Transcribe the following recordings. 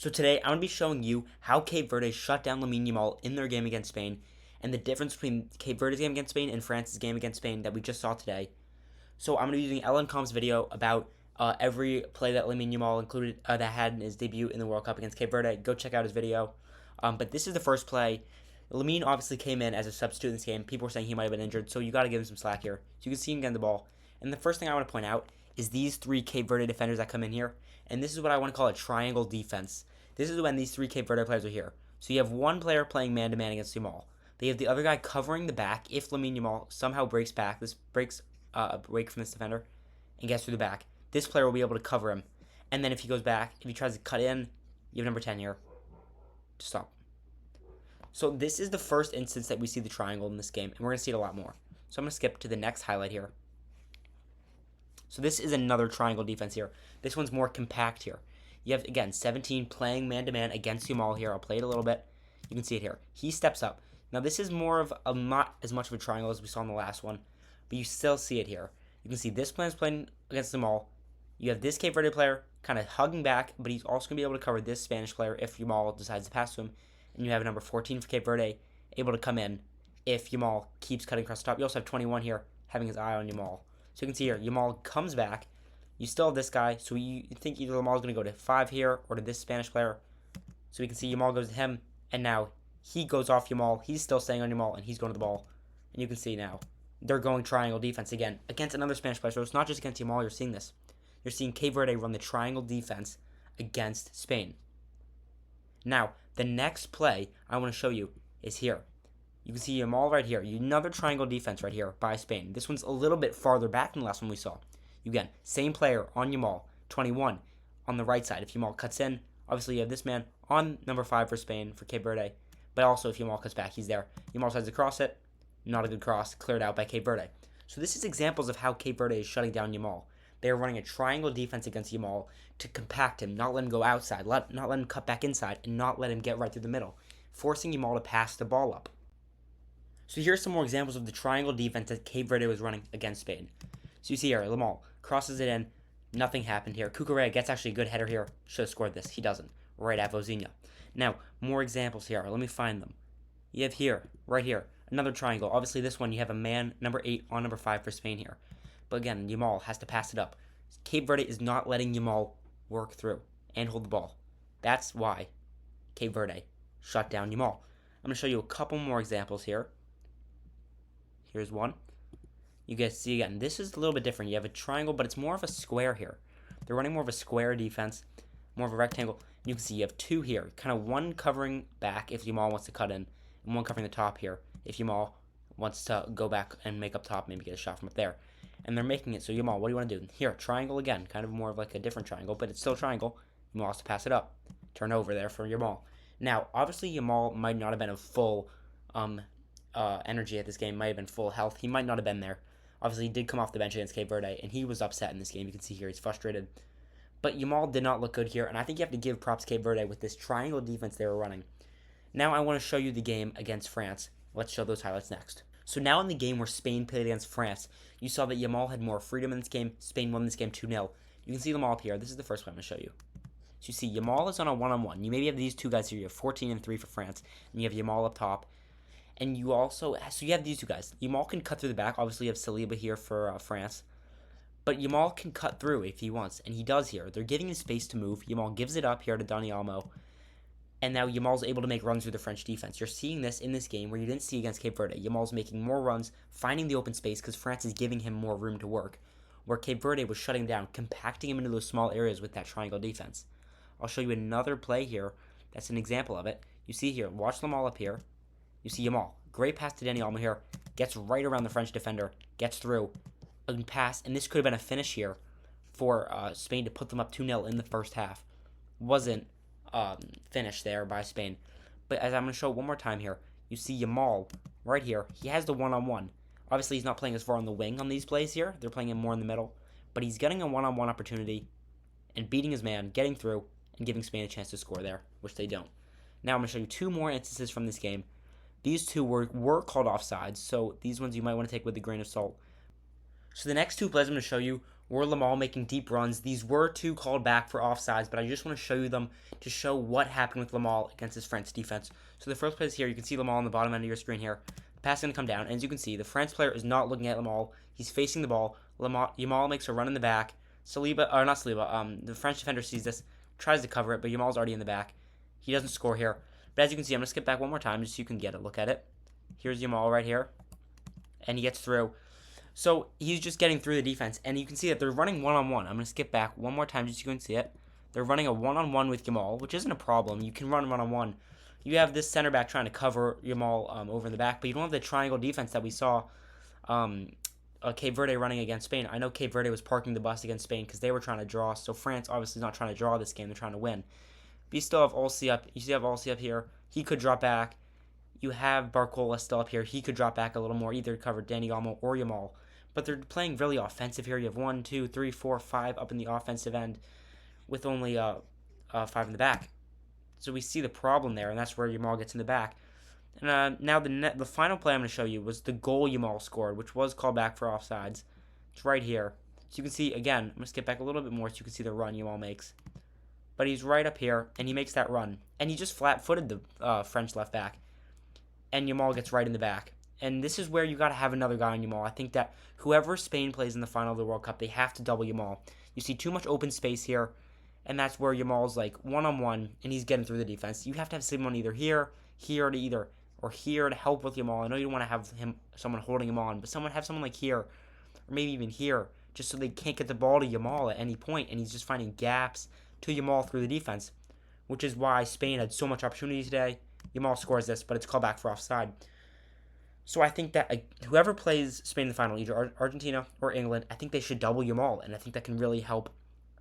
So today I'm going to be showing you how Cape Verde shut down Lamine Yamal in their game against Spain, and the difference between Cape Verde's game against Spain and France's game against Spain that we just saw today. So I'm going to be using LNCOM's video about every play that Lamine Yamal included that had in his debut in the World Cup against Cape Verde. Go check out his video. But this is the first play. Lamine obviously came in as a substitute in this game. People were saying he might have been injured, so you got to give him some slack here. So you can see him getting the ball. And the first thing I want to point out is these three Cape Verde defenders that come in here. And this is what I want to call a triangle defense. This is when these three Cape Verde players are here. So you have one player playing man-to-man against Yamal. They have the other guy covering the back if Lamine Yamal somehow breaks back. This breaks a break from this defender and gets through the back. This player will be able to cover him. And then if he goes back, if he tries to cut in, you have number 10 here to stop. So this is the first instance that we see the triangle in this game, and we're going to see it a lot more. So I'm going to skip to the next highlight here. So this is another triangle defense here. This one's more compact here. You have, again, 17 playing man-to-man against Yamal here. I'll play it a little bit. You can see it here. He steps up. Now this is more of a, not as much of a triangle as we saw in the last one, but you still see it here. You can see this player is playing against Yamal. You have this Cape Verde player kind of hugging back, but he's also going to be able to cover this Spanish player if Yamal decides to pass to him. And you have number 14 for Cape Verde able to come in if Yamal keeps cutting across the top. You also have 21 here having his eye on Yamal. So you can see here, Yamal comes back. You still have this guy, so you think either Yamal is going to go to 5 here or to this Spanish player. So we can see Yamal goes to him, and now he goes off Yamal. He's still staying on Yamal, and he's going to the ball. And you can see now they're going triangle defense again against another Spanish player. So it's not just against Yamal, you're seeing this. You're seeing Cape Verde run the triangle defense against Spain. Now, the next play I want to show you is here. You can see Yamal right here. Another triangle defense right here by Spain. This one's a little bit farther back than the last one we saw. Again, same player on Yamal, 21 on the right side. If Yamal cuts in, obviously you have this man on number 5 for Spain, for Cape Verde. But also if Yamal cuts back, he's there. Yamal tries to cross it. Not a good cross. Cleared out by Cape Verde. So this is examples of how Cape Verde is shutting down Yamal. They are running a triangle defense against Yamal to compact him, not let him go outside, not let him cut back inside, and not let him get right through the middle, forcing Yamal to pass the ball up. So here's some more examples of the triangle defense that Cape Verde was running against Spain. So you see here, Yamal crosses it in. Nothing happened here. Cucurella gets actually a good header here. Should have scored this. He doesn't. Right at Vozinha. Now, more examples here. Let me find them. You have here, right here, another triangle. Obviously, this one, you have a man, number 8 on number 5 for Spain here. But again, Yamal has to pass it up. Cape Verde is not letting Yamal work through and hold the ball. That's why Cape Verde shut down Yamal. I'm going to show you a couple more examples here. Here's one. You guys see again, this is a little bit different. You have a triangle, but it's more of a square here. They're running more of a square defense, more of a rectangle. You can see you have 2 here, kind of one covering back if Yamal wants to cut in, and one covering the top here if Yamal wants to go back and make up top, maybe get a shot from up there. And they're making it, so Yamal, what do you want to do? Here, triangle again, kind of more of like a different triangle, but it's still a triangle. Yamal has to pass it up. Turn over there for Yamal. Now, obviously Yamal might not have been a full energy at this game, might have been full health. He might not have been there. Obviously, he did come off the bench against Cape Verde, and he was upset in this game. You can see here, he's frustrated. But Yamal did not look good here, and I think you have to give props to Cape Verde with this triangle defense they were running. Now I want to show you the game against France. Let's show those highlights next. So now in the game where Spain played against France, you saw that Yamal had more freedom in this game. Spain won this game 2-0. You can see them all up here. This is the first one I'm going to show you. So you see Yamal is on a one-on-one. You maybe have these two guys here. You have 14 and 3 for France, and you have Yamal up top. And you also, so you have these two guys. Yamal can cut through the back. Obviously, you have Saliba here for France. But Yamal can cut through if he wants, and he does here. They're giving him space to move. Yamal gives it up here to Dani Olmo. And now Yamal's able to make runs through the French defense. You're seeing this in this game where you didn't see against Cape Verde. Yamal's making more runs, finding the open space because France is giving him more room to work, where Cape Verde was shutting down, compacting him into those small areas with that triangle defense. I'll show you another play here that's an example of it. You see here, watch them all up here. You see Yamal. Great pass to Dani Olmo here. Gets right around the French defender. Gets through. And pass. And this could have been a finish here for Spain to put them up 2-0 in the first half. Wasn't finished there by Spain. But as I'm going to show one more time here, you see Yamal right here. He has the one-on-one. Obviously, he's not playing as far on the wing on these plays here. They're playing him more in the middle. But he's getting a one-on-one opportunity and beating his man, getting through, and giving Spain a chance to score there, which they don't. Now I'm going to show you 2 more instances from this game. These 2 were called offsides, so these ones you might want to take with a grain of salt. So the next 2 plays I'm going to show you were Yamal making deep runs. These were 2 called back for offsides, but I just want to show you them to show what happened with Yamal against his France defense. So the first play is here. You can see Yamal on the bottom end of your screen here. The pass is going to come down, and as you can see, the France player is not looking at Yamal. He's facing the ball. Yamal makes a run in the back. The French defender sees this, tries to cover it, but Yamal's already in the back. He doesn't score here. But as you can see, I'm going to skip back one more time just so you can get a look at it. Here's Yamal right here, and he gets through. So he's just getting through the defense, and you can see that they're running one-on-one. I'm going to skip back one more time just so you can see it. They're running a one-on-one with Yamal, which isn't a problem. You can run one-on-one. You have this center back trying to cover Yamal over in the back, but you don't have the triangle defense that we saw Cape Verde running against Spain. I know Cape Verde was parking the bus against Spain because they were trying to draw, so France obviously is not trying to draw this game. They're trying to win. But you still have Olsi up. You still have Olsi up here. He could drop back. You have Barcola still up here. He could drop back a little more, either cover Dani Olmo or Yamal. But they're playing really offensive here. You have 1, 2, 3, 4, 5 up in the offensive end with only 5 in the back. So we see the problem there, and that's where Yamal gets in the back. And now the final play I'm going to show you was the goal Yamal scored, which was called back for offsides. It's right here. So you can see, again, I'm going to skip back a little bit more so you can see the run Yamal makes. But he's right up here, and he makes that run. And he just flat-footed the French left back. And Yamal gets right in the back. And this is where you got to have another guy on Yamal. I think that whoever Spain plays in the final of the World Cup, they have to double Yamal. You see too much open space here, and that's where Yamal's like one-on-one, and he's getting through the defense. You have to have someone either here to help with Yamal. I know you don't want to have someone holding him on, but have someone like here, or maybe even here, just so they can't get the ball to Yamal at any point, and he's just finding gaps to Yamal through the defense, which is why Spain had so much opportunity today. Yamal scores this, but it's called back for offside. So I think that whoever plays Spain in the final, either Argentina or England, I think they should double Yamal, and I think that can really help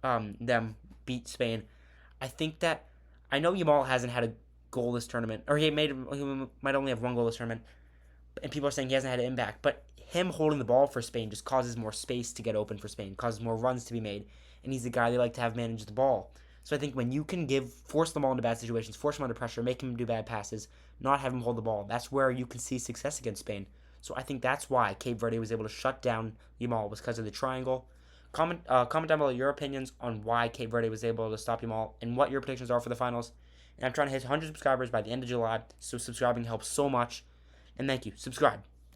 them beat Spain. I know Yamal hasn't had a goal this tournament, or he might only have 1 goal this tournament, and people are saying he hasn't had an impact, but him holding the ball for Spain just causes more space to get open for Spain, causes more runs to be made, and he's the guy they like to have manage the ball. So I think when you can force them all into bad situations, force him under pressure, make him do bad passes, not have him hold the ball, that's where you can see success against Spain. So I think that's why Cape Verde was able to shut down Yamal, was because of the triangle. Comment down below your opinions on why Cape Verde was able to stop Yamal and what your predictions are for the finals. And I'm trying to hit 100 subscribers by the end of July, so subscribing helps so much. And thank you. Subscribe.